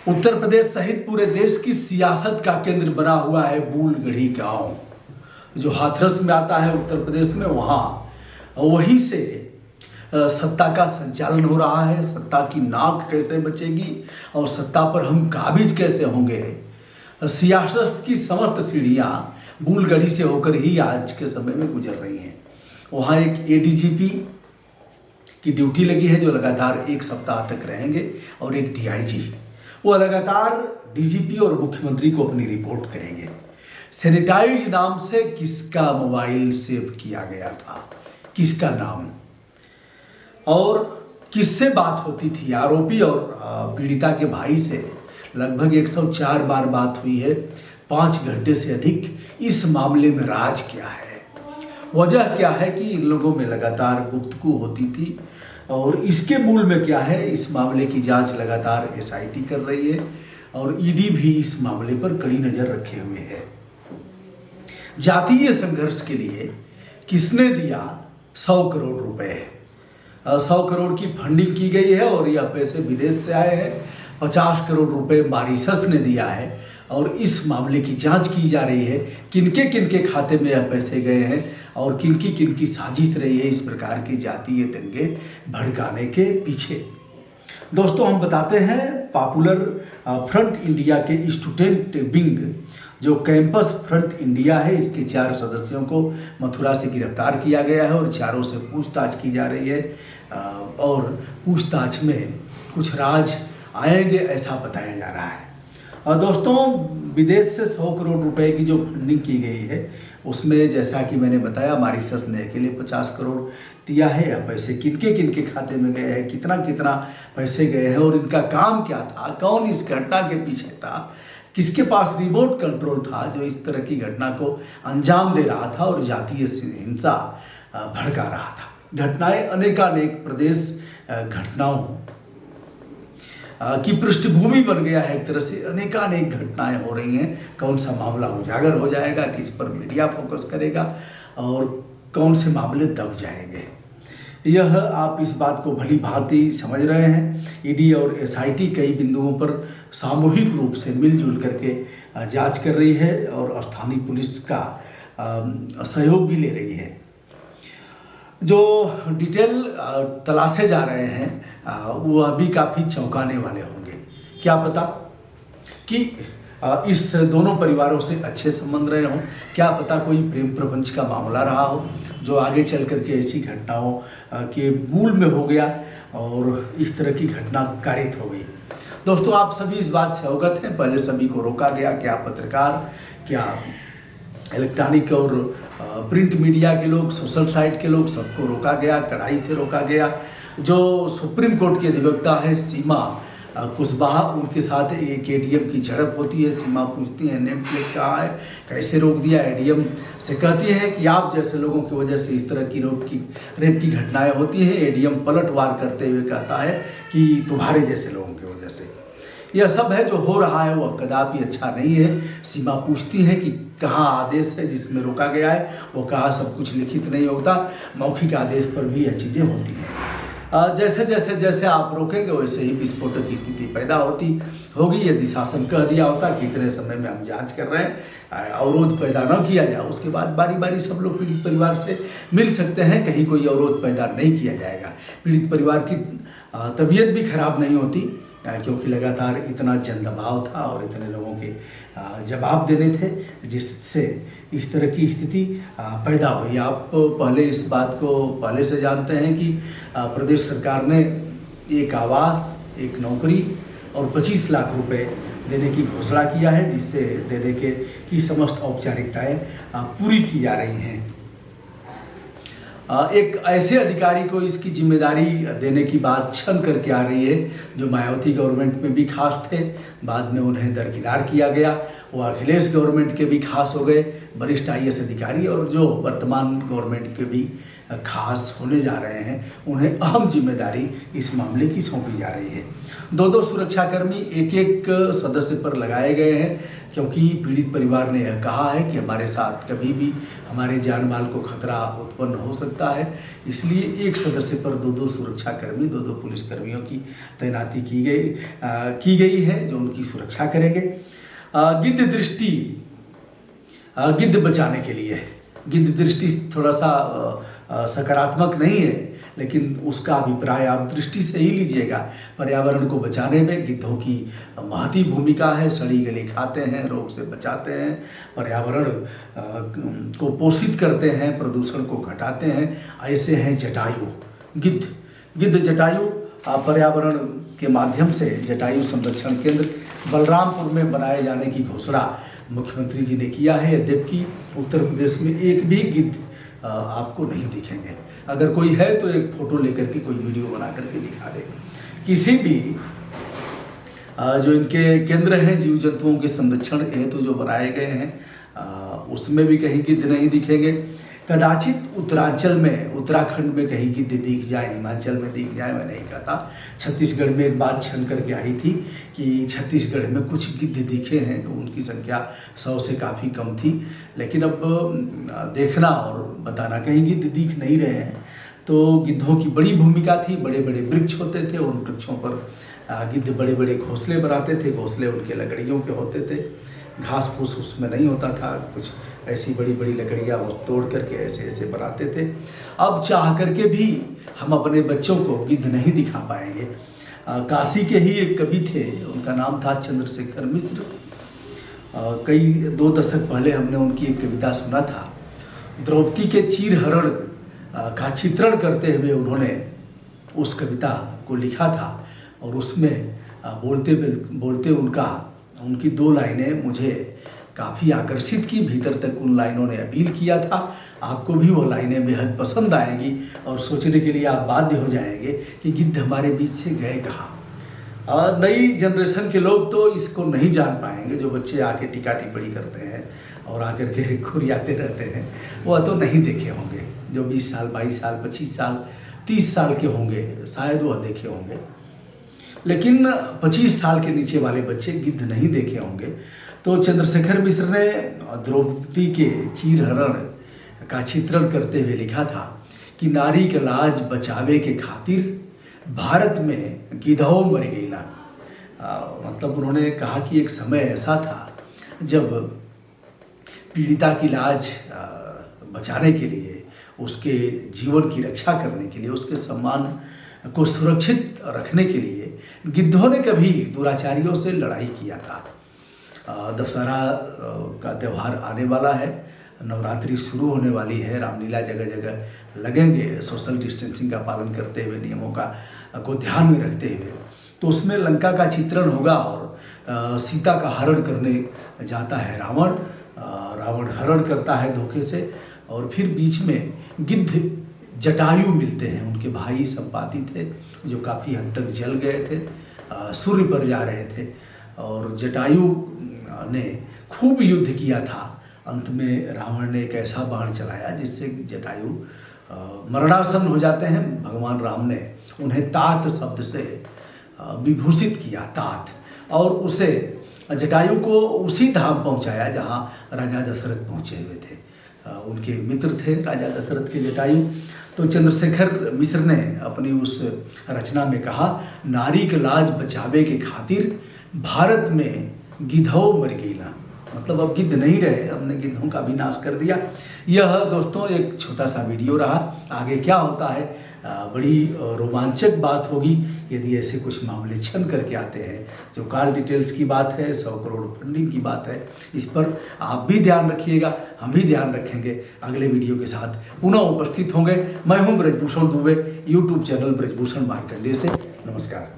उत्तर प्रदेश सहित पूरे देश की सियासत का केंद्र बना हुआ है बूलगढ़ी गांव, जो हाथरस में आता है उत्तर प्रदेश में। वहीं से सत्ता का संचालन हो रहा है। सत्ता की नाक कैसे बचेगी और सत्ता पर हम काबिज कैसे होंगे, सियासत की समस्त सीढ़ियाँ बूलगढ़ी से होकर ही आज के समय में गुजर रही हैं। वहाँ एक एडीजीपी की ड्यूटी लगी है जो लगातार 1 सप्ताह तक रहेंगे, और एक डीआईजी, वो लगातार डीजीपी और मुख्यमंत्री को अपनी रिपोर्ट करेंगे। सैनिटाइज नाम से किसका मोबाइल सेव किया गया था, किसका नाम, और किससे बात होती थी। आरोपी और पीड़िता के भाई से लगभग 104 बार बात हुई है, 5 घंटे से अधिक। इस मामले में राज क्या है, वजह क्या है कि इन लोगों में लगातार गुफ्तगू होती थी, और इसके मूल में क्या है। इस मामले की जांच लगातार एसआईटी कर रही है, और ईडी भी इस मामले पर कड़ी नज़र रखे हुए है। जातीय संघर्ष के लिए किसने दिया 100 करोड़ रुपए? 100 करोड़ की फंडिंग की गई है, और यह पैसे विदेश से आए हैं। 50 करोड़ रुपए मॉरिशस ने दिया है, और इस मामले की जांच की जा रही है किनके किनके खाते में यह पैसे गए हैं, और किनकी किनकी साजिश रही है इस प्रकार के जातीय दंगे भड़काने के पीछे। दोस्तों, हम बताते हैं पॉपुलर फ्रंट इंडिया के स्टूडेंट विंग, जो कैंपस फ्रंट इंडिया है, इसके 4 सदस्यों को मथुरा से गिरफ्तार किया गया है, और चारों से पूछताछ की जा रही है। और पूछताछ में कुछ राज आएंगे ऐसा बताया जा रहा है। और दोस्तों, विदेश से 100 करोड़ रुपए की जो फंडिंग की गई है, उसमें जैसा कि मैंने बताया मॉरिशस ने अकेले 50 करोड़ दिया है। या पैसे किनके किनके खाते में गए हैं, कितना कितना पैसे गए हैं, और इनका काम क्या था, कौन इस घटना के पीछे था, किसके पास रिमोट कंट्रोल था जो इस तरह की घटना को अंजाम दे रहा था और जातीय हिंसा भड़का रहा था। घटनाएं अनेकानेक प्रदेश घटनाओं की पृष्ठभूमि बन गया है। एक तरह से अनेकानेक घटनाएं हो रही हैं। कौन सा मामला उजागर हो जाएगा, किस पर मीडिया फोकस करेगा, और कौन से मामले दब जाएंगे, यह आप इस बात को भली भांति समझ रहे हैं। ईडी और एसआईटी कई बिंदुओं पर सामूहिक रूप से मिलजुल करके जांच कर रही है, और स्थानीय पुलिस का सहयोग भी ले रही है। जो डिटेल तलाशे जा रहे हैं वो अभी काफ़ी चौंकाने वाले होंगे। क्या पता कि इस दोनों परिवारों से अच्छे संबंध रहे हों, क्या पता कोई प्रेम प्रपंच का मामला रहा हो जो आगे चल करके ऐसी घटनाओं के मूल में हो गया, और इस तरह की घटना कारित हो गई। दोस्तों, आप सभी इस बात से अवगत हैं। पहले सभी को रोका गया, क्या पत्रकार, क्या इलेक्ट्रॉनिक और प्रिंट मीडिया के लोग, सोशल साइट के लोग, सबको रोका गया, कड़ाई से रोका गया। जो सुप्रीम कोर्ट की अधिवक्ता है सीमा कुशवाहा, उनके साथ एक एडीएम की झड़प होती है। सीमा पूछती है नेम प्लेट कहाँ है, कैसे रोक दिया। एडीएम से कहती है कि आप जैसे लोगों की वजह से इस तरह की रेप की घटनाएं होती हैं। एडीएम पलटवार करते हुए कहता है कि तुम्हारे जैसे लोगों की वजह से यह सब है जो हो रहा है, वो कदापि अच्छा नहीं है। सीमा पूछती है कि कहाँ आदेश है जिसमें रोका गया है, वो कहा सब कुछ लिखित नहीं होता, मौखिक आदेश पर भी यह चीज़ें होती हैं। जैसे जैसे जैसे आप रोकेंगे वैसे ही विस्फोटक की स्थिति पैदा होगी। यदि शासन कह दिया होता कि इतने समय में हम जांच कर रहे हैं, अवरोध पैदा न किया जाए, उसके बाद बारी बारी सब लोग पीड़ित परिवार से मिल सकते हैं, कहीं कोई अवरोध पैदा नहीं किया जाएगा। पीड़ित परिवार की तबीयत भी खराब नहीं होती, क्योंकि लगातार इतना जनदबाव था और इतने लोगों के जवाब देने थे, जिससे इस तरह की स्थिति पैदा हुई। आप पहले इस बात को पहले से जानते हैं कि प्रदेश सरकार ने एक आवास, एक नौकरी और 25 लाख रुपए देने की घोषणा किया है, जिससे देने की समस्त औपचारिकताएं पूरी की जा रही हैं। एक ऐसे अधिकारी को इसकी जिम्मेदारी देने की बात छन करके आ रही है जो मायावती गवर्नमेंट में भी खास थे, बाद में उन्हें दरकिनार किया गया। वो अखिलेश गवर्नमेंट के भी खास हो गए, वरिष्ठ आईएएस अधिकारी, और जो वर्तमान गवर्नमेंट के भी खास होने जा रहे हैं, उन्हें अहम जिम्मेदारी इस मामले की सौंपी जा रही है। दो सुरक्षाकर्मी एक एक सदस्य पर लगाए गए हैं, क्योंकि पीड़ित परिवार ने यह कहा है कि हमारे साथ कभी भी हमारे जान माल को खतरा उत्पन्न हो सकता है, इसलिए एक सदस्य पर दो सुरक्षाकर्मी, दो पुलिसकर्मियों की तैनाती की गई है जो उनकी सुरक्षा करेंगे। गिद्ध बचाने के लिए, गिद्ध दृष्टि थोड़ा सा सकारात्मक नहीं है, लेकिन उसका अभिप्राय आप दृष्टि से ही लीजिएगा। पर्यावरण को बचाने में गिद्धों की महती भूमिका है। सड़ी गली खाते हैं, रोग से बचाते हैं, पर्यावरण को पोषित करते हैं, प्रदूषण को घटाते हैं। ऐसे हैं जटायु गिद्ध जटायु पर्यावरण के माध्यम से जटायु संरक्षण केंद्र बलरामपुर में बनाए जाने की घोषणा मुख्यमंत्री जी ने किया है। यद्यपि उत्तर प्रदेश में एक भी गिद्ध आपको नहीं दिखेंगे। अगर कोई है तो एक फोटो लेकर के, कोई वीडियो बना करके दिखा दे। किसी भी जो इनके केंद्र हैं जीव जंतुओं के संरक्षण हेतु जो बनाए गए हैं उसमें भी कहीं गिद्ध नहीं दिखेंगे। कदाचित उत्तरांचल में, उत्तराखंड में कहीं गिद्ध दिख जाए, हिमाचल में दिख जाए, मैं नहीं कहता। छत्तीसगढ़ में एक बात छन करके आई थी कि छत्तीसगढ़ में कुछ गिद्ध दिखे हैं, उनकी संख्या 100 से काफ़ी कम थी। लेकिन अब देखना और बताना, कहीं गिद्ध दिख नहीं रहे हैं। तो गिद्धों की बड़ी भूमिका थी। बड़े बड़े वृक्ष होते थे, उन वृक्षों पर गिद्ध बड़े बड़े घोंसले बनाते थे। घोंसले उनके लकड़ियों के होते थे, घास फूस उसमें नहीं होता था। कुछ ऐसी बड़ी बड़ी लकड़ियाँ वो तोड़ करके ऐसे बनाते थे। अब चाह करके भी हम अपने बच्चों को गिद्ध नहीं दिखा पाएंगे। काशी के ही एक कवि थे, उनका नाम था चंद्रशेखर मिश्र। कई 2 दशक पहले हमने उनकी एक कविता सुना था। द्रौपदी के चीरहरण का चित्रण करते हुए उन्होंने उस कविता को लिखा था, और उसमें बोलते उनकी 2 लाइनें मुझे काफ़ी आकर्षित की। भीतर तक उन लाइनों ने अपील किया था। आपको भी वो लाइनें बेहद पसंद आएंगी और सोचने के लिए आप बाध्य हो जाएंगे कि गिद्ध हमारे बीच से गए कहाँ। नई जनरेशन के लोग तो इसको नहीं जान पाएंगे। जो बच्चे आके टीका टिप्पणी करते हैं और आकर के खुरियाते रहते हैं, वह तो नहीं देखे होंगे। जो 20 साल, 22 साल, 25 साल, 30 साल के होंगे, शायद वह देखे होंगे। लेकिन 25 साल के नीचे वाले बच्चे गिद्ध नहीं देखे होंगे। तो चंद्रशेखर मिश्र ने द्रौपदी के चीरहरण का चित्रण करते हुए लिखा था कि नारी के लाज बचावे के खातिर भारत में गिद्धौ मर गई ना। मतलब उन्होंने कहा कि एक समय ऐसा था जब पीड़िता की लाज बचाने के लिए, उसके जीवन की रक्षा करने के लिए, उसके सम्मान को सुरक्षित रखने के लिए गिद्धों ने कभी दुराचारियों से लड़ाई किया था। दशहरा का त्यौहार आने वाला है, नवरात्रि शुरू होने वाली है, रामलीला जगह जगह लगेंगे, सोशल डिस्टेंसिंग का पालन करते हुए, नियमों को ध्यान में रखते हुए। तो उसमें लंका का चित्रण होगा और सीता का हरण करने जाता है रावण। रावण हरण करता है धोखे से, और फिर बीच में गिद्ध जटायु मिलते हैं। उनके भाई संपाति थे जो काफ़ी हद तक जल गए थे, सूर्य पर जा रहे थे, और जटायु ने खूब युद्ध किया था। अंत में रावण ने एक ऐसा बाण चलाया जिससे जटायु मरणासन हो जाते हैं। भगवान राम ने उन्हें तात शब्द से विभूषित किया, तात, और उसे जटायु को उसी धाम पहुंचाया जहां राजा दशरथ पहुंचे हुए थे। उनके मित्र थे राजा दशरथ के जटायु। तो चंद्रशेखर मिश्र ने अपनी उस रचना में कहा, नारी के लाज बचावे के खातिर भारत में गिद्धौ मर गई ना। मतलब अब गिद्ध नहीं रहे, हमने गिद्धों का विनाश कर दिया। यह दोस्तों एक छोटा सा वीडियो रहा। आगे क्या होता है, बड़ी रोमांचक बात होगी यदि ऐसे कुछ मामले छन करके आते हैं। जो कॉल डिटेल्स की बात है, 100 करोड़ फंडिंग की बात है, इस पर आप भी ध्यान रखिएगा, हम भी ध्यान रखेंगे। अगले वीडियो के साथ पुनः उपस्थित होंगे। मैं हूं ब्रजभूषण दुबे, यूट्यूब चैनल ब्रजभूषण मार्कंडेय से। नमस्कार।